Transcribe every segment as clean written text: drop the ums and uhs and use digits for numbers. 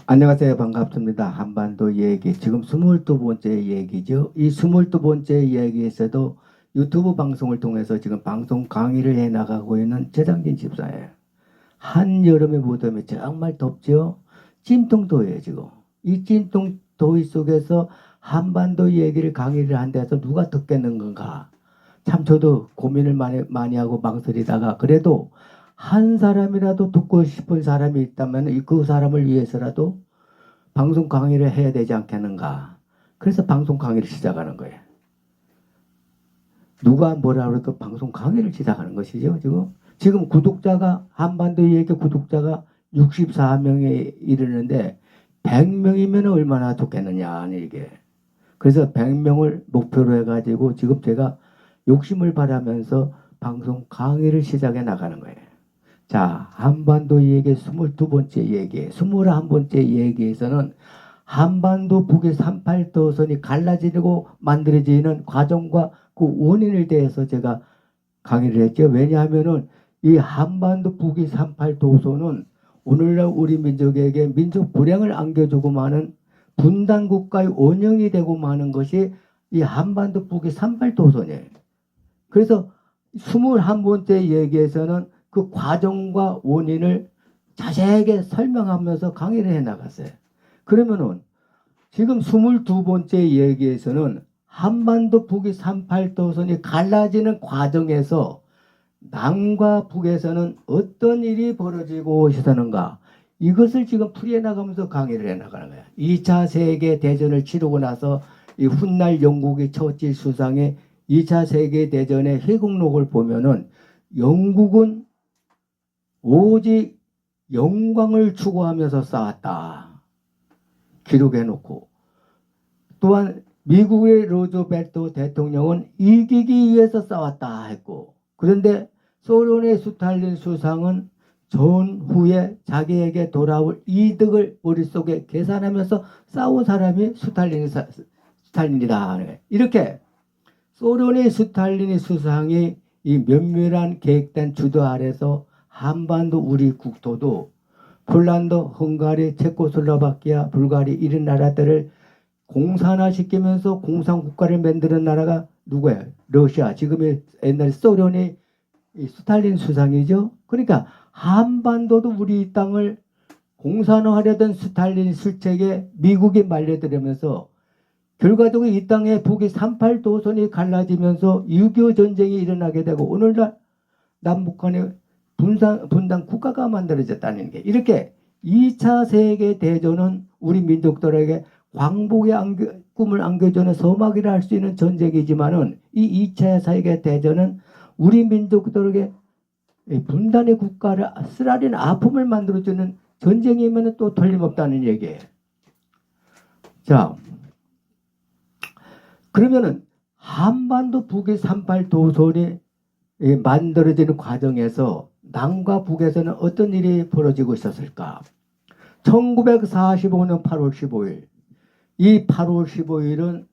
안녕하세요. 반갑습니다. 한반도 얘기. 지금 22번째 얘기죠. 이 22번째 얘기에서도 유튜브 방송을 통해서 지금 방송 강의를 해 나가고 있는 최장진 집사예요. 한여름의 무덤이 정말 덥죠. 찜통더위예요, 지금. 이 찜통더위 속에서 한반도 얘기를 강의를 한 데서 누가 듣겠는 건가. 참 저도 고민을 많이 하고 망설이다가 그래도 한 사람이라도 듣고 싶은 사람이 있다면 그 사람을 위해서라도 방송 강의를 해야 되지 않겠는가. 그래서 방송 강의를 시작하는 거예요. 누가 뭐라 그래도 방송 강의를 시작하는 것이죠. 지금 구독자가 한반도 얘기 구독자가 64명에 이르는데 100명이면 얼마나 좋겠느냐 이게. 그래서 100명을 목표로 해가지고 지금 제가 욕심을 바라면서 방송 강의를 시작해 나가는 거예요. 자, 한반도 얘기 22번째 얘기, 21번째 얘기에서는 한반도 북의 38도선이 갈라지고 만들어지는 과정과 그 원인에 대해서 제가 강의를 했죠. 왜냐하면은 이 한반도 북의 38도선은 오늘날 우리 민족에게 민족 불행을 안겨주고 마는 분단 국가의 원형이 되고 마는 것이 이 한반도 북의 38도선이에요. 그래서 21번째 얘기에서는 그 과정과 원인을 자세하게 설명하면서 강의를 해 나갔어요. 그러면은 지금 22번째 얘기에서는 한반도 북의 38도선이 갈라지는 과정에서 남과 북에서는 어떤 일이 벌어지고 있었는가, 이것을 지금 풀이해 나가면서 강의를 해 나가는 거예요. 2차 세계대전을 치르고 나서 이 훗날 영국의 처칠 수상의 2차 세계대전의 회국록을 보면은 영국은 오직 영광을 추구하면서 싸웠다. 기록해 놓고, 또한 미국의 루즈벨트 대통령은 이기기 위해서 싸웠다 했고, 그런데 소련의 스탈린 수상은 전후에 자기에게 돌아올 이득을 머릿속에 계산하면서 싸운 사람이 스탈린이다. 이렇게 소련의 스탈린 수상이 이 면밀한 계획된 주도 아래서 한반도 우리 국토도 폴란드, 헝가리, 체코슬로바키아, 불가리 이런 나라들을 공산화시키면서 공산국가를 만드는 나라가 누구예요? 러시아. 지금의 옛날 소련의 스탈린 수상이죠. 그러니까 한반도도 우리 땅을 공산화하려던 스탈린 술책에 미국이 말려들면서 결과적으로 이 땅에 북이 38도선이 갈라지면서 6.25 전쟁이 일어나게 되고 오늘날 남북 간의 분단 국가가 만들어졌다는 게, 이렇게 2차 세계대전은 우리 민족들에게 광복의 꿈을 안겨주는 서막이라 할 수 있는 전쟁이지만은 이 2차 세계대전은 우리 민족들에게 분단의 국가를 쓰라린 아픔을 만들어주는 전쟁이면 또 틀림없다는 얘기예요. 자, 그러면은 한반도 북의 38도선이 만들어지는 과정에서 남과 북에서는 어떤 일이 벌어지고 있었을까? 1945년 8월 15일, 이 8월 15일은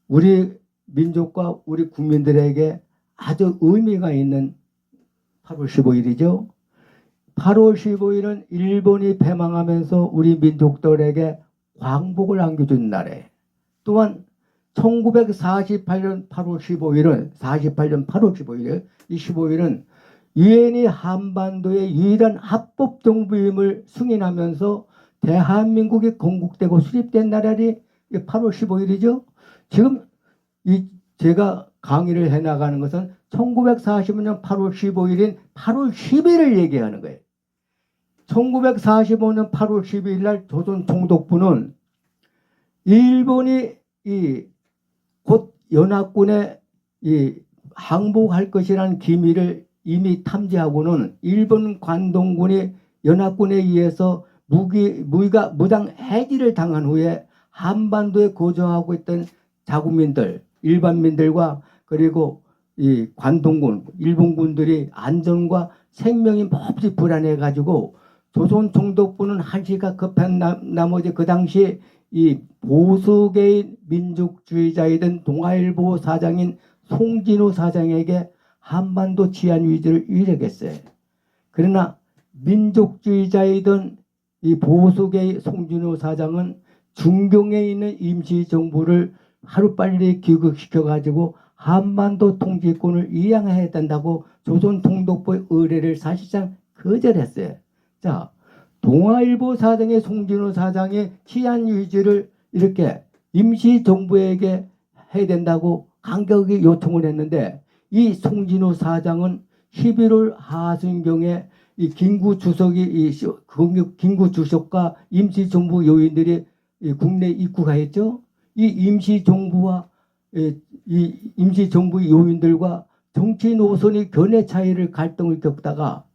우리 민족과 우리 국민들에게 아주 의미가 있는 8월 15일이죠. 8월 15일은 일본이 패망하면서 우리 민족들에게 광복을 안겨준 날에, 또한 1948년 8월 15일은 48년 8월 15일, 이 15일은 유엔이 한반도의 유일한 합법 정부임을 승인하면서 대한민국이 건국되고 수립된 날이 8월 15일이죠. 지금 제가 강의를 해나가는 것은 1945년 8월 15일인 8월 10일을 얘기하는 거예요. 1945년 8월 12일 날 조선 총독부는 일본이 곧 연합군에 항복할 것이라는 기밀을 이미 탐지하고는 일본 관동군이 연합군에 의해서 무장 해지를 당한 후에 한반도에 거주하고 있던 자국민들, 일반민들과 그리고 이 관동군, 일본군들이 안전과 생명이 몹시 불안해가지고 조선 총독부는 한시가 급한 나머지 그 당시 이 보수계의 민족주의자이던 동아일보 사장인 송진우 사장에게 한반도 치안 위주를 위력했어요. 그러나 민족주의자이던 이 보수계 송진호 사장은 중경에 있는 임시정부를 하루빨리 귀국시켜가지고 한반도 통치권을 이양해야 된다고 조선통독부의 의뢰를 사실상 거절했어요. 자, 동아일보 사장의 송진호 사장의 치안 유지를 이렇게 임시정부에게 해야 된다고 강력히 요청을 했는데, 이 송진호 사장은 11월 하순경에 이 김구 주석이 김구 주석과 임시정부 요인들이 국내 입국하였죠. 이 임시정부와 이 임시정부 요인들과 정치 노선의 견해 차이를 갈등을 겪다가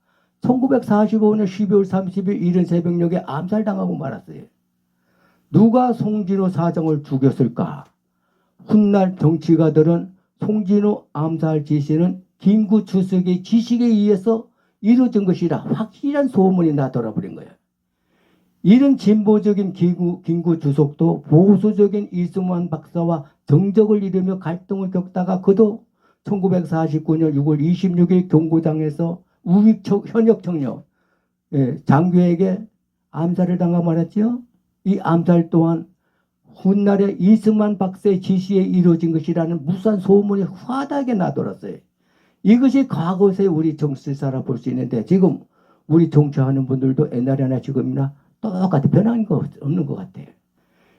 1945년 12월 30일 이른 새벽녘에 암살당하고 말았어요. 누가 송진호 사장을 죽였을까? 훗날 정치가들은 송진호 암살 지시는 김구 주석의 지식에 의해서 이루어진 것이라 확실한 소문이 나돌아버린 거예요. 이런 진보적인 김구 주석도 보수적인 이승만 박사와 정적을 이루며 갈등을 겪다가 그도 1949년 6월 26일 경고장에서 우익 현역 청년 장교에게 암살을 당하고 말았죠. 이 암살 또한 훗날에 이승만 박사의 지시에 이루어진 것이라는 무수한 소문이 화다하게 나돌았어요. 이것이 과거세 우리 정치사라 볼 수 있는데, 지금 우리 정치하는 분들도 옛날이나 지금이나 똑같아. 변한 거 없는 것 같아요.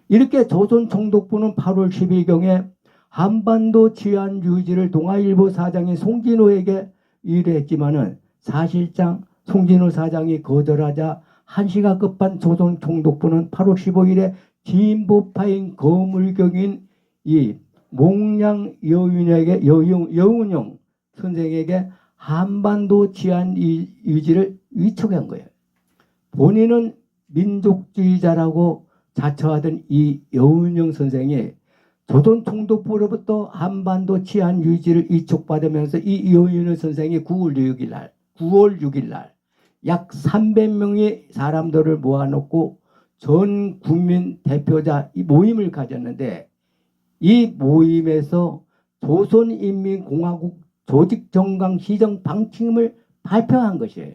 이렇게 조선총독부는 8월 10일경에 한반도 치안 유지를 동아일보 사장인 송진호에게 의뢰했지만은 사실상 송진호 사장이 거절하자 1시가 급한 조선총독부는 8월 15일에 진보파인 거물경인 이 몽양 여운영 선생에게 한반도 치안 유지를 위촉한 거예요. 본인은 민족주의자라고 자처하던 이 여운영 선생이 조선총독부로부터 한반도 치안 유지를 위촉받으면서 이 여운영 선생이 9월 6일 날 약 300명의 사람들을 모아놓고 전 국민 대표자 이 모임을 가졌는데, 이 모임에서 조선인민공화국 조직정강 시정 방침을 발표한 것이에요.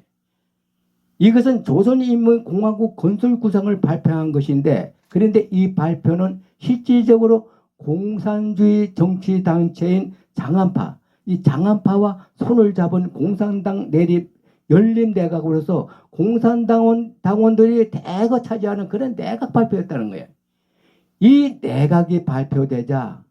이것은 조선인민공화국 건설 구상을 발표한 것인데, 그런데 이 발표는 실질적으로 공산주의 정치단체인 장안파, 이 장안파와 손을 잡은 공산당 내립 열린내각으로서 공산당원들이 대거 차지하는 그런 내각 발표였다는 거예요. 이 내각이 발표되자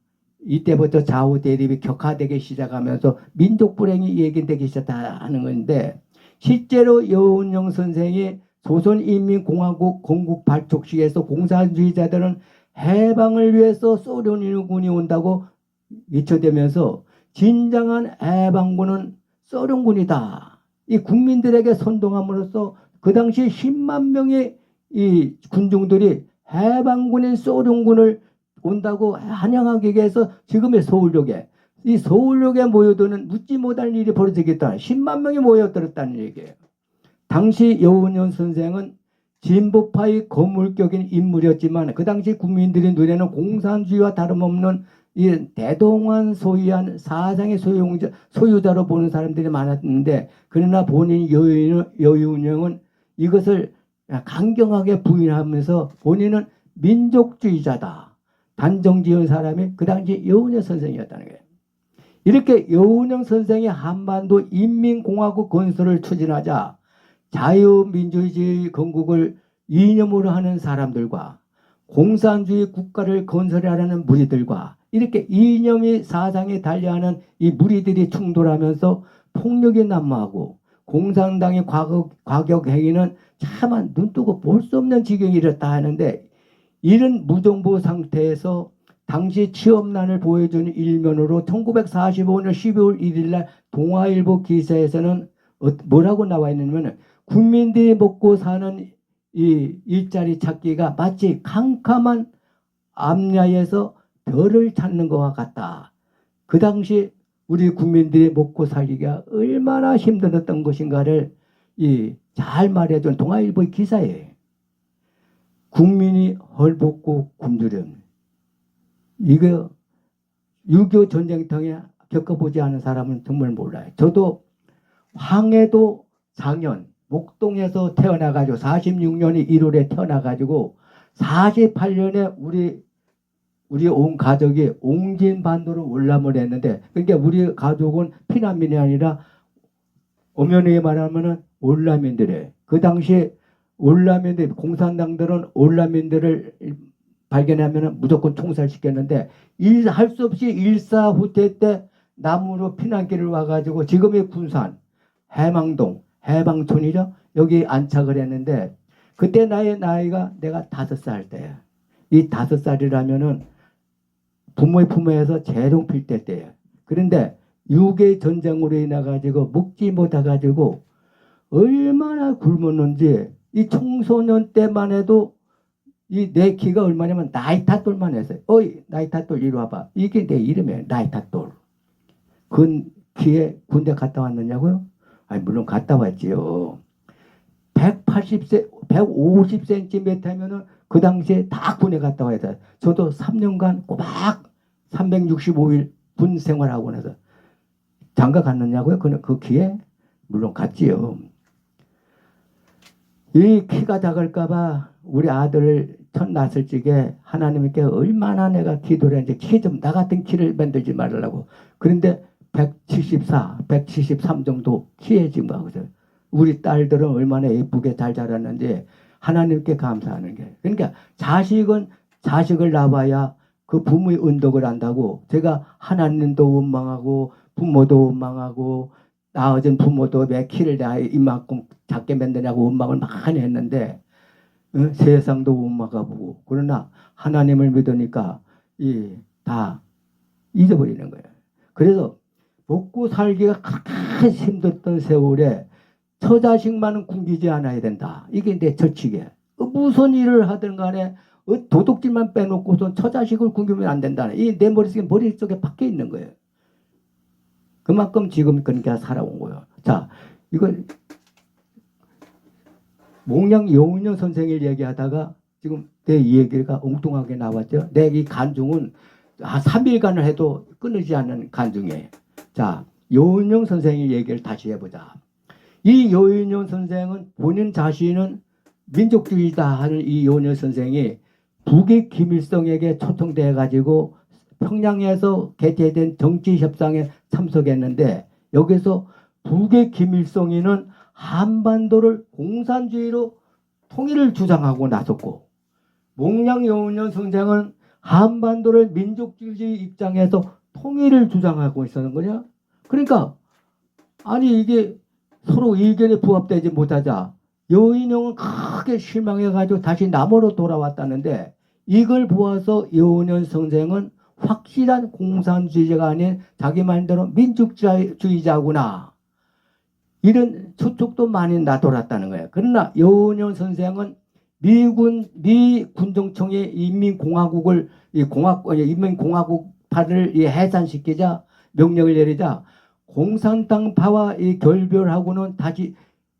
이때부터 좌우 대립이 격화되기 시작하면서 민족 불행이 얘기되기 시작하는 건데, 실제로 여운영 선생이 조선인민공화국 건국 발족식에서 공산주의자들은 해방을 위해서 소련군이 온다고 외쳐대면서 진정한 해방군은 소련군이다. 이 국민들에게 선동함으로써 그 당시 10만 명의 이 군중들이 해방군인 소련군을 온다고 환영하기 위해서 지금의 서울역에 이 서울역에 모여드는 묻지 못할 일이 벌어지겠다. 10만 명이 모여들었다는 얘기예요. 당시 여운현 선생은 진보파의 거물격인 인물이었지만 그 당시 국민들의 눈에는 공산주의와 다름없는 이 대동한 소유한 사상의 소유자로 보는 사람들이 많았는데, 그러나 본인 여운형은 이것을 강경하게 부인하면서 본인은 민족주의자다. 단정지은 사람이 그 당시 여운형 선생이었다는 거예요. 이렇게 여운형 선생이 한반도 인민공화국 건설을 추진하자 자유민주주의 건국을 이념으로 하는 사람들과 공산주의 국가를 건설하려는 무리들과 이렇게 이념이 사상에 달려하는 이 무리들이 충돌하면서 폭력이 난무하고 공산당의 과격 행위는 차마 눈뜨고 볼 수 없는 지경에 이르렀다 하는데, 이런 무정부 상태에서 당시 취업난을 보여주는 일면으로 1945년 12월 1일 날 동아일보 기사에서는 뭐라고 나와 있냐면, 국민들이 먹고 사는 이 일자리 찾기가 마치 캄캄한 암야에서 별을 찾는 것과 같다. 그 당시 우리 국민들이 먹고 살기가 얼마나 힘들었던 것인가를 잘 말해준 동아일보의 기사예요. 국민이 헐벗고 굶주림. 이거 6.25 전쟁통에 겪어보지 않은 사람은 정말 몰라요. 저도 황해도 장현 목동에서 태어나가지고 46년이 1월에 태어나가지고 48년에 우리 온 가족이 옹진반도로 월남을 했는데, 그러니까 우리 가족은 피난민이 아니라 엄연히 말하면은 월남민들이에요. 그 당시에 월남민들, 공산당들은 월남민들을 발견하면은 무조건 총살시켰는데, 할 수 없이 일사후퇴 때 남으로 피난길을 와가지고 지금의 군산, 해망동, 해방촌이죠. 여기 안착을 했는데, 그때 나이가 내가 5살 때야. 이 5살이라면은 부모의 품에서 재롱필 때예요. 그런데 6.25 전쟁으로 인해 가지고 먹지 못해 가지고 얼마나 굶었는지, 이 청소년 때만 해도 이 내 키가 얼마냐면 나이타돌만 했어요. 어이 나이타돌 이리 와봐. 이게 내 이름이에요. 나이타돌. 그 키에 군대 갔다 왔느냐고요? 아니 물론 갔다 왔지요. 150cm면은 그 당시에 다 군에 갔다 와야 돼. 저도 3년간 꼬박 365일 군 생활하고 나서 장가 갔느냐고요? 그 키에? 물론 갔지요. 이 키가 작을까봐 우리 아들을 첫 낳았을 적에 하나님께 얼마나 내가 기도를 했는지, 키 좀 나 같은 키를 만들지 말라고. 그런데 174, 173 정도 키에 지금 하고 있어요. 우리 딸들은 얼마나 예쁘게 잘 자랐는지 하나님께 감사하는 게. 그러니까 자식을 낳아야 그 부모의 은덕을 안다고. 제가 하나님도 원망하고 부모도 원망하고 낳아준 부모도 왜 키를 내 이만큼 작게 만드냐고 원망을 많이 했는데, 세상도 원망하고. 그러나 하나님을 믿으니까 다 잊어버리는 거예요. 그래서 먹고 살기가 가장 힘들던 세월에 처자식만은 굶기지 않아야 된다. 이게 내 철칙이에요. 무슨 일을 하든 간에 도둑질만 빼놓고선 처자식을 굶기면 안 된다. 이 내 머릿속에 박혀 있는 거예요. 그만큼 지금 그러니까 살아온 거예요. 자, 이걸 몽양 여운여 선생을 얘기하다가 지금 내 얘기가 엉뚱하게 나왔죠. 내 이 간증은 3일간을 해도 끊이지 않는 간증이에요. 자, 여운여 선생의 얘기를 다시 해보자. 이 여운여 선생은 본인 자신은 민족주의다 하는 이 여운여 선생이 북의 김일성에게 초청돼 가지고 평양에서 개최된 정치협상에 참석했는데, 여기서 북의 김일성이는 한반도를 공산주의로 통일을 주장하고 나섰고, 몽양 여운여 선생은 한반도를 민족주의 입장에서 통일을 주장하고 있었는 거냐? 그러니까 아니 이게 서로 의견이 부합되지 못하자 여운여는 크게 실망해가지고 다시 남으로 돌아왔다는데, 이걸 보아서 여운여 선생은 확실한 공산주의자가 아닌 자기 말대로 민족주의자구나, 이런 추측도 많이 나돌았다는 거예요. 그러나 여운여 선생은 미 군정청의 인민공화국파를 해산시키자 명령을 내리자 공산당파와 결별하고는 다시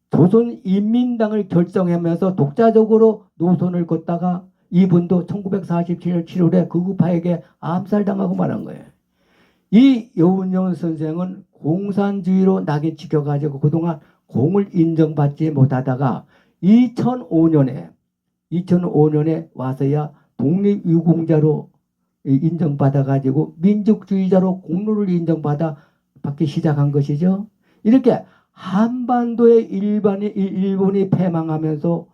조선인민당을 결성하면서 독자적으로 노선을 걷다가 이분도 1947년 7월에 극우파에게 암살당하고 말한 거예요. 이 여운여 선생은 공산주의로 낙인 찍혀가지고 그동안 공을 인정받지 못하다가 2005년에 와서야 독립유공자로 인정받아가지고 민족주의자로 공로를 받기 시작한 것이죠. 이렇게 한반도의 일본이 패망하면서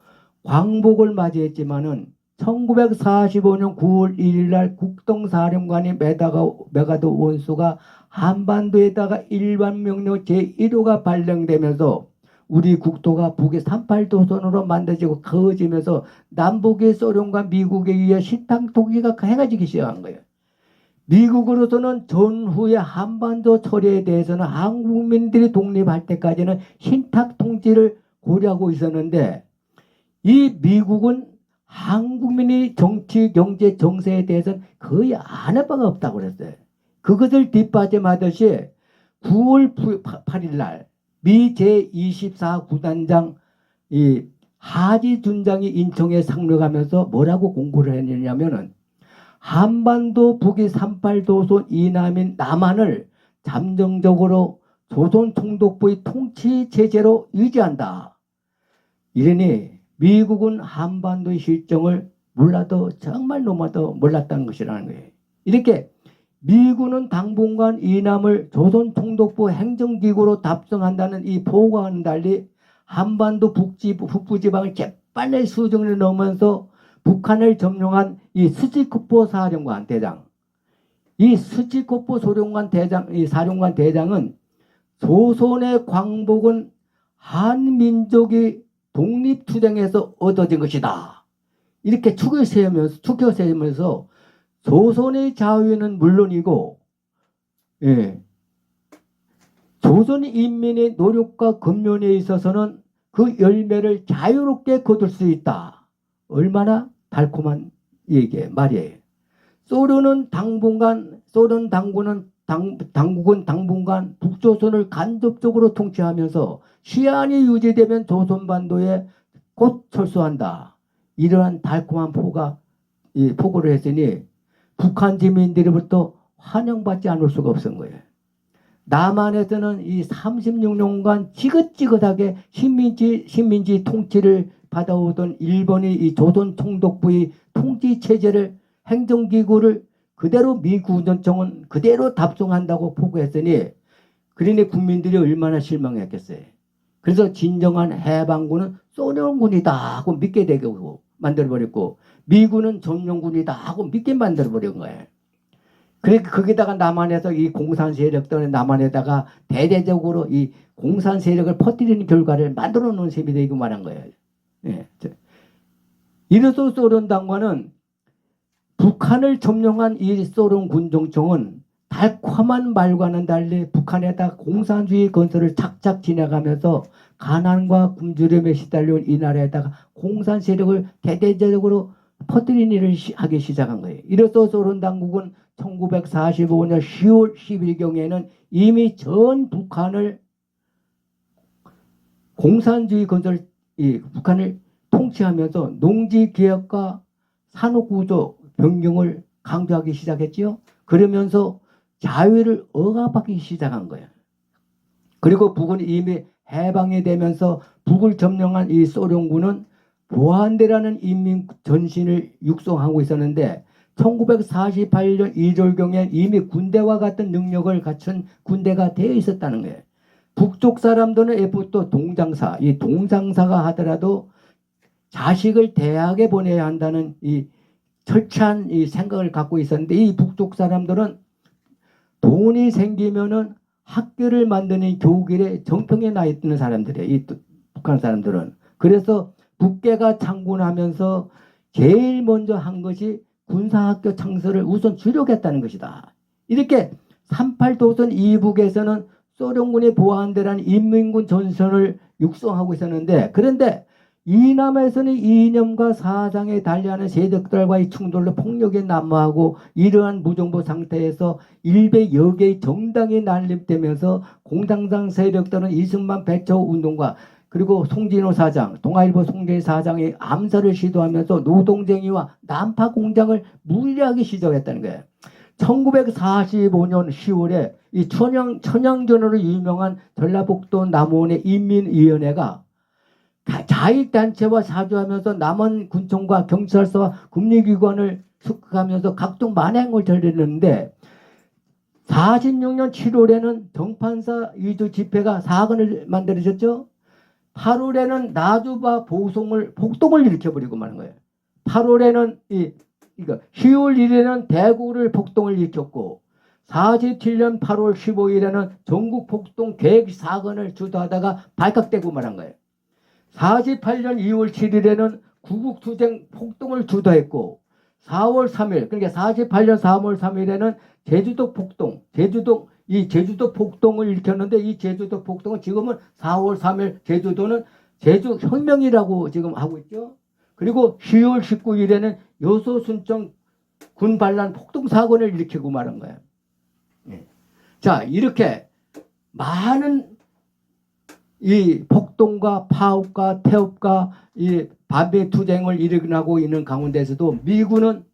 광복을 맞이했지만은 1945년 9월 1일 날 국동사령관이 메가도 원수가 한반도에다가 일반명령 제1호가 발령되면서 우리 국토가 북의 38도선으로 만들어지고 커지면서 남북의 소련과 미국에 의해 신탁통치가 행해지기 시작한 거예요. 미국으로서는 전후의 한반도 처리에 대해서는 한국민들이 독립할 때까지는 신탁통치를 고려하고 있었는데, 이 미국은 한국민이 정치, 경제, 정세에 대해서는 거의 아는 바가 없다고 그랬어요. 그것을 뒷받침하듯이 9월 8일 날 미 제24구단장 하지 준장이 인천에 상륙하면서 뭐라고 공고를 했느냐면은 한반도 북위 38도선 이남인 남한을 잠정적으로 조선 총독부의 통치 체제로 유지한다. 이러니 미국은 한반도의 실정을 몰라도 정말 너무도 몰랐다는 것이라는 거예요. 이렇게 미군은 당분간 이남을 조선총독부 행정기구로 답정한다는 이 보고와는 달리 한반도 북부지방을 재빨리 수정을 넣으면서 북한을 점령한 이 스치코프 사령관 대장, 이 스치코프 사령관 대장은 조선의 광복은 한민족이 독립투쟁에서 얻어진 것이다. 이렇게 축을 세우면서 조선의 자유는 물론이고, 조선 인민의 노력과 근면에 있어서는 그 열매를 자유롭게 거둘 수 있다. 얼마나 달콤한 말이에요. 소련 당분간 북조선을 간접적으로 통치하면서 시한이 유지되면 조선반도에 곧 철수한다. 이러한 달콤한 포고를 했으니 북한 지민들로부터 환영받지 않을 수가 없은 거예요. 남한에서는 이 36년간 지긋지긋하게 식민지 통치를 받아오던 일본이 이 조선 총독부의 통치 체제를 행정기구를 그대로 미군정청은 그대로 답송한다고 보고했으니 그러니 국민들이 얼마나 실망했겠어요. 그래서 진정한 해방군은 소련군이다 하고 믿게 되고 만들어버렸고 미군은 점령군이다 하고 믿게 만들어버린 거예요. 그러니까 거기다가 남한에서 이 공산 세력들은 남한에다가 대대적으로 이 공산 세력을 퍼뜨리는 결과를 만들어 놓은 셈이 되고 말한 거예요. 이래서 소련 당과는 북한을 점령한 이 소련 군정청은 달콤한 말과는 달리 북한에다 공산주의 건설을 착착 지나가면서 가난과 굶주림에 시달려온 이 나라에다가 공산 세력을 대대적으로 퍼뜨리는 일을 하기 시작한 거예요. 이래서 소련 당국은 1945년 10월 10일경에는 이미 전 북한을 공산주의 건설, 북한을 통치하면서 농지개혁과 산업구조 변경을 강조하기 시작했지요. 그러면서 자유를 억압하기 시작한 거예요. 그리고 북은 이미 해방이 되면서 북을 점령한 이 소련군은 보안대라는 인민 전신을 육성하고 있었는데 1948년 2월경에 이미 군대와 같은 능력을 갖춘 군대가 되어 있었다는 거예요. 북쪽 사람들은 또 이 동장사가 하더라도 자식을 대학에 보내야 한다는 이 철저한 이 생각을 갖고 있었는데 이 북쪽 사람들은 돈이 생기면은 학교를 만드는 교육일에 정평에 나 있는 사람들이에요. 이 북한 사람들은. 그래서 북계가 창군하면서 제일 먼저 한 것이 군사학교 창설을 우선 주력했다는 것이다. 이렇게 38도선 이북에서는 소련군이 보안대라는 인민군 전선을 육성하고 있었는데 그런데 이남에서는 이념과 사상에 달리하는 세력들과의 충돌로 폭력이 난무하고 이러한 무정부 상태에서 100여 개의 정당이 난립되면서 공당당 세력들은 이승만 배처 운동과 그리고 송진호 사장, 동아일보 송진호 사장이 암살을 시도하면서 노동쟁이와 난파 공장을 무리하게 시작했다는 거예요. 1945년 10월에 이 천양전으로 유명한 전라북도 남원의 인민위원회가 자익단체와 사주하면서 남원 군청과 경찰서와 국립기관을 습격하면서 각종 만행을 저지르는데 46년 7월에는 정판사 위주 집회가 사건을 만들어졌죠. 8월에는 나주바 폭동을 일으켜버리고 마는 거예요. 8월에는 10월 1일에는 대구를 폭동을 일으켰고 47년 8월 15일에는 전국 폭동 계획 사건을 주도하다가 발각되고 말한 거예요. 48년 2월 7일에는 구국투쟁 폭동을 주도했고 4월 3일 그러니까 48년 4월 3일에는 제주도 폭동을 일으켰는데 이 제주도 폭동은 지금은 4월 3일 제주도는 제주혁명이라고 지금 하고 있죠. 그리고 10월 19일에는 여수 순천 군 반란 폭동 사건을 일으키고 말한 거예요. 자, 이렇게 많은 이 폭동과 파업과 태업과 이 반배 투쟁을 일어나고 있는 가운데서도 미군은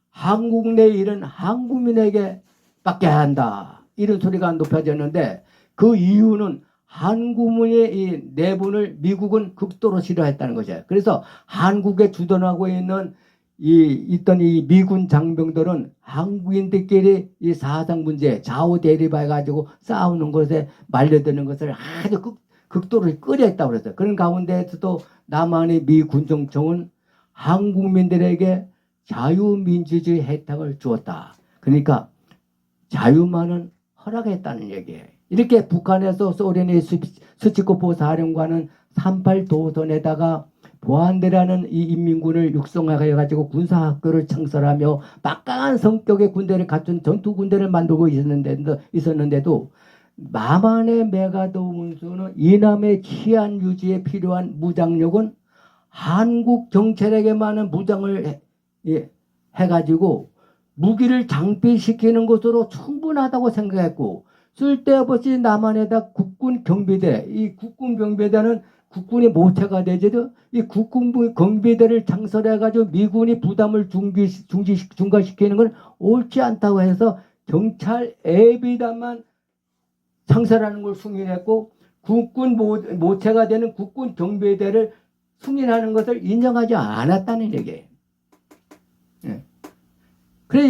한국 내 일은 한국민에게 맡겨야 한다. 이런 소리가 높아졌는데 그 이유는 한국문의 이 내분을 미국은 극도로 싫어했다는 것이에요. 그래서 한국에 주둔하고 있는 있던 이 미군 장병들은 한국인들끼리 이 사상 문제, 좌우 대립해 가지고 싸우는 것에 말려드는 것을 아주 극도로 꺼려했다고 그랬어요. 그런 가운데에서도 남한의 미 군정청은 한국민들에게 자유민주주의 혜택을 주었다. 그러니까 자유만은 허락했다는 얘기예요. 이렇게 북한에서 소련의 스치코프 사령관은 38 도선에다가 보안대라는 이 인민군을 육성하여 가지고 군사학교를 창설하며 막강한 성격의 군대를 갖춘 전투 군대를 만들고 있었는데도 남한의 메가더 운수는 이남의 치안 유지에 필요한 무장력은 한국 경찰에게만은 무장을 해가지고 무기를 장비시키는 것으로 충분하다고 생각했고, 쓸데없이 남한에다 국군 경비대, 이 국군 경비대는 국군이 모태가 되죠. 이 국군 경비대를 창설해가지고 미군이 부담을 중과시키는 건 옳지 않다고 해서 경찰 예비단만 창설하는 걸 승인했고, 국군 모태가 되는 국군 경비대를 승인하는 것을 인정하지 않았다는 얘기예요. 예. 그래,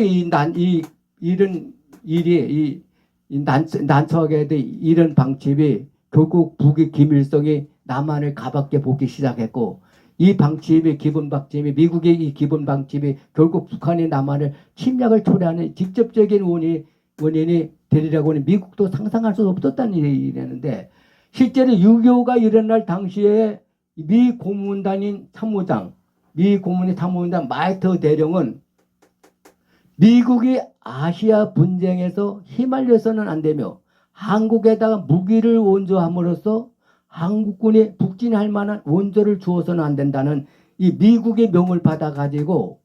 이런 일이, 난처하게 된 이런 방침이 결국 북의 김일성이 남한을 가볍게 보기 시작했고, 이 방침이, 기본 방침이, 미국의 이 기본 방침이 결국 북한이 남한을 침략을 초래하는 직접적인 원인이 되리라고 하는 미국도 상상할 수 없었다는 일이라는데, 실제로 6.25가 일어날 당시에 미 고문단인 참모장, 미 고문의 참모장 마이터 대령은 미국이 아시아 분쟁에서 휘말려서는 안 되며 한국에다가 무기를 원조함으로써 한국군이 북진할 만한 원조를 주어서는 안 된다는 이 미국의 명을 받아가지고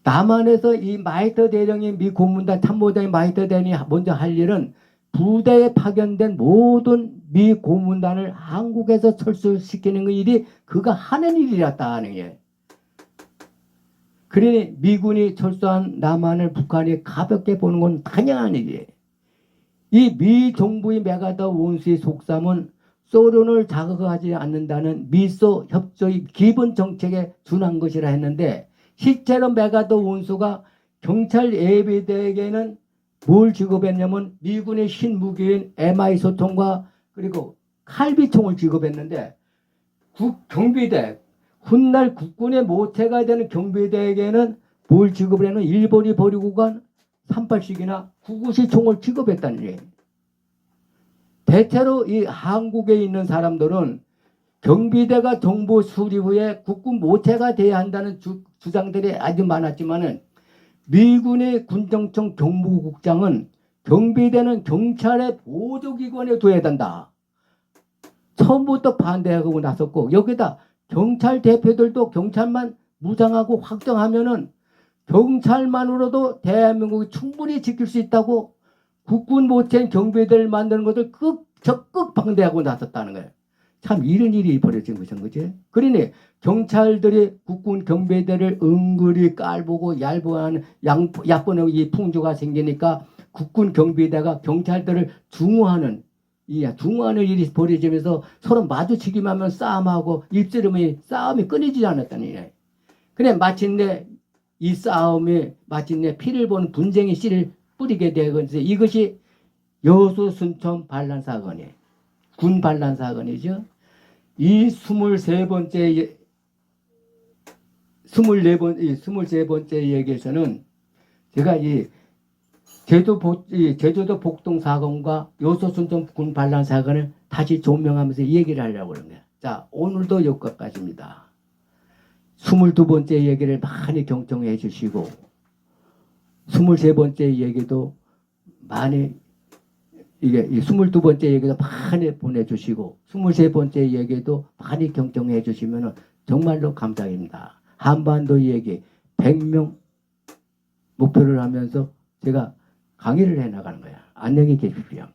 남한에서 이 마이터 대령이 미 고문단 참모장의 마이터 대령이 먼저 할 일은 부대에 파견된 모든 미 고문단을 한국에서 철수시키는 일이 그가 하는 일이었다는 게. 그러니 미군이 철수한 남한을 북한이 가볍게 보는 건 당연한 일이에요. 이 미 정부의 메가더 원수의 속삼은 소련을 자극하지 않는다는 미소 협조의 기본 정책에 준한 것이라 했는데, 실제로 메가더 원수가 경찰 예비대에게는 뭘 지급했냐면 미군의 신무기인 MI 소총과 그리고 칼비총을 지급했는데, 경비대, 훗날 국군의 모태가 되는 경비대에게는 뭘 지급을 했냐면 일본이 버리고 간 38식이나 9구시 총을 지급했다는 얘기예요. 대체로 이 한국에 있는 사람들은 경비대가 정부 수립 후에 국군 모태가 돼야 한다는 주장들이 아주 많았지만은, 미군의 군정청 경무국장은 경비대는 경찰의 보조기관에 둬야 된다. 처음부터 반대하고 나섰고, 여기다 경찰 대표들도 경찰만 무장하고 확정하면은 경찰만으로도 대한민국이 충분히 지킬 수 있다고 국군 모태인 경비대를 만드는 것을 적극 반대하고 나섰다는 거예요. 참 이런 일이 벌어진 것인 거지. 그러니 경찰들이 국군 경비대를 은근히 깔보고 얄보하는 약본의 이 풍조가 생기니까 국군 경비대가 경찰들을 중화하는 일이 벌어지면서 서로 마주치기만 하면 싸움하고 싸움이 끊이지 않았다는 얘기예요. 그래 마침내 이 싸움이 피를 보는 분쟁의 씨를 뿌리게 되면서 이것이 여수 순천 반란 사건이에요. 군 반란 사건이죠. 이 23번째 얘기에서는 제가 이 제주도 복동 사건과 여수 순천 군 반란 사건을 다시 조명하면서 얘기를 하려고 그런 거예요. 자, 오늘도 여기까지입니다. 22번째 얘기를 많이 경청해 주시고 23번째 얘기도 많이 이게 22번째 얘기도 많이 보내주시고 23번째 얘기도 많이 경청해 주시면 정말로 감사합니다. 한반도 얘기 100명 목표를 하면서 제가 강의를 해나가는 거야. 안녕히 계십시오.